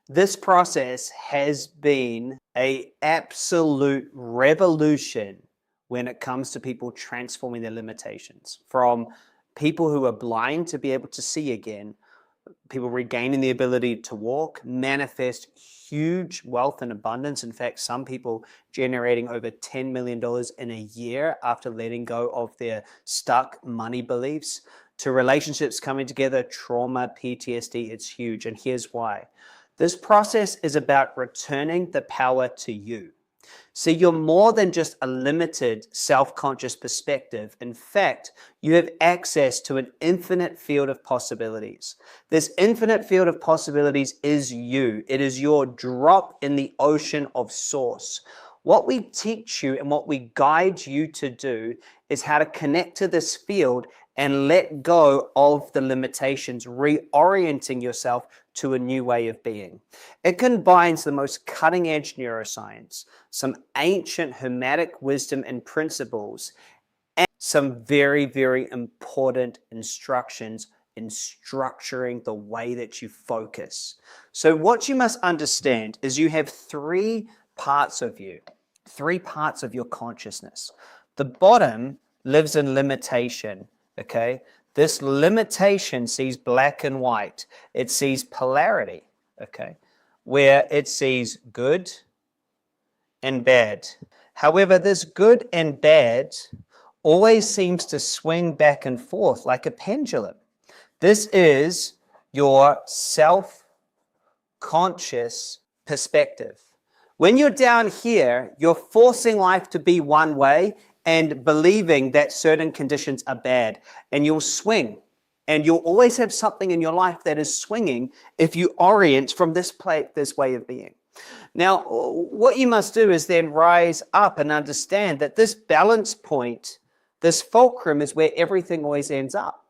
This process has been an absolute revolution when it comes to people transforming their limitations, from people who are blind to be able to see again, people regaining the ability to walk, manifest huge wealth and abundance. In fact, some people generating over $10 million in a year after letting go of their stuck money beliefs, to relationships coming together, trauma, PTSD. It's huge. And here's why. This process is about returning the power to you. See, you're more than just a limited self-conscious perspective. In fact, you have access to an infinite field of possibilities. This infinite field of possibilities is you. It is your drop in the ocean of source. What we teach you and what we guide you to do is how to connect to this field and let go of the limitations, reorienting yourself to a new way of being. It combines the most cutting-edge neuroscience, some ancient hermetic wisdom and principles, and some very, very important instructions in structuring the way that you focus. So what you must understand is you have three parts of you, three parts of your consciousness. The bottom lives in limitation, okay? This limitation sees black and white. It sees polarity, okay? Where it sees good and bad. However, this good and bad always seems to swing back and forth like a pendulum. This is your self-conscious perspective. When you're down here, you're forcing life to be one way and believing that certain conditions are bad, and you'll swing, and you'll always have something in your life that is swinging if you orient from this way of being. Now, what you must do is then rise up and understand that this balance point, this fulcrum, is where everything always ends up.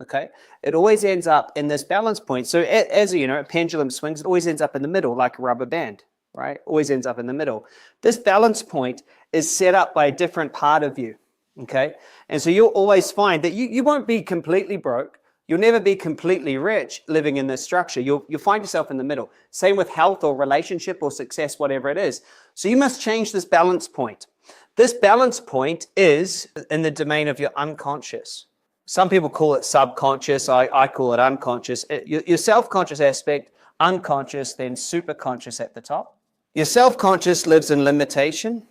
Okay, it always ends up in this balance point. So as you know, a pendulum swings, it always ends up in the middle like a rubber band, right? Always ends up in the middle. This balance point is set up by a different part of you, okay? And so you'll always find that you won't be completely broke. You'll never be completely rich living in this structure. You'll find yourself in the middle. Same with health or relationship or success, whatever it is. So you must change this balance point. This balance point is in the domain of your unconscious. Some people call it subconscious. I call it unconscious. Your self-conscious aspect, unconscious, then superconscious at the top. Your self-conscious lives in limitation.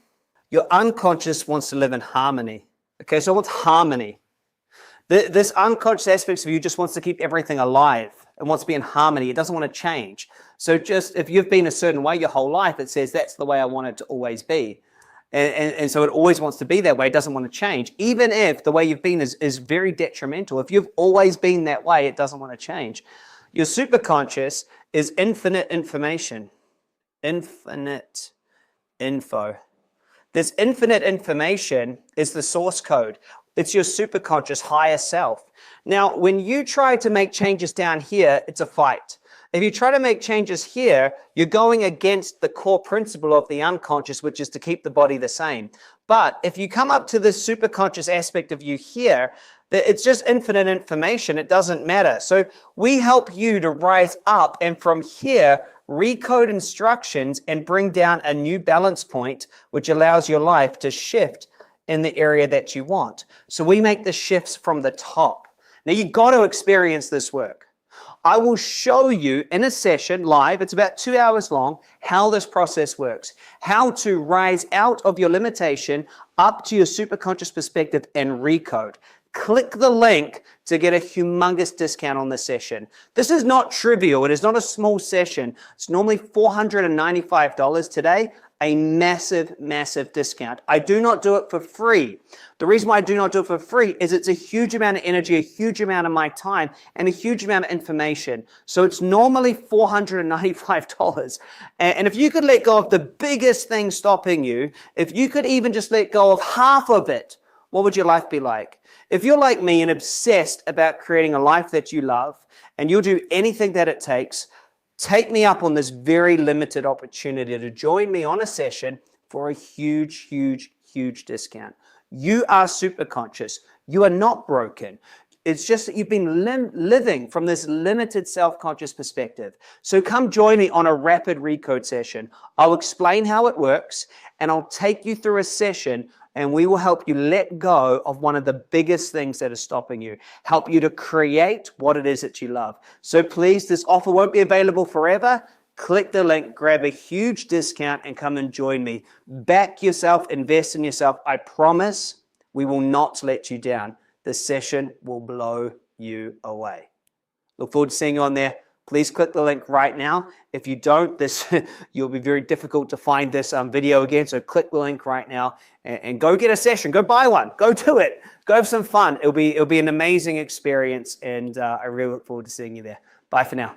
Your unconscious wants to live in harmony. Okay, so what's harmony? This unconscious aspect of you just wants to keep everything alive. It wants to be in harmony. It doesn't want to change. So just if you've been a certain way your whole life, it says that's the way I want it to always be. And so it always wants to be that way. It doesn't want to change. Even if the way you've been is very detrimental. If you've always been that way, it doesn't want to change. Your superconscious is infinite information. Infinite info. This infinite information is the source code. It's your superconscious higher self. Now, when you try to make changes down here, it's a fight. If you try to make changes here, you're going against the core principle of the unconscious, which is to keep the body the same. But if you come up to this superconscious aspect of you here, it's just infinite information. It doesn't matter. So we help you to rise up and from here, recode instructions and bring down a new balance point, which allows your life to shift in the area that you want. So we make the shifts from the top. Now you've got to experience this work. I will show you in a session live, it's about 2 hours long, how this process works, how to rise out of your limitation up to your superconscious perspective and recode. Click the link to get a humongous discount on this session. This is not trivial. It is not a small session. It's normally $495 today. A massive, massive discount. I do not do it for free. The reason why I do not do it for free is it's a huge amount of energy, a huge amount of my time, and a huge amount of information. So it's normally $495. And if you could let go of the biggest thing stopping you, if you could even just let go of half of it, what would your life be like? If you're like me and obsessed about creating a life that you love, and you'll do anything that it takes, take me up on this very limited opportunity to join me on a session for a huge, huge, huge discount. You are superconscious. You are not broken. It's just that you've been living from this limited self-conscious perspective. So come join me on a Rapid Recode session. I'll explain how it works, and I'll take you through a session, and we will help you let go of one of the biggest things that is stopping you, help you to create what it is that you love. So please, this offer won't be available forever. Click the link, grab a huge discount, and come and join me. Back yourself, invest in yourself. I promise we will not let you down. This session will blow you away. Look forward to seeing you on there. Please click the link right now. If you don't, you'll be very difficult to find this video again. So click the link right now and go get a session. Go buy one. Go do it. Go have some fun. It'll be an amazing experience, and I really look forward to seeing you there. Bye for now.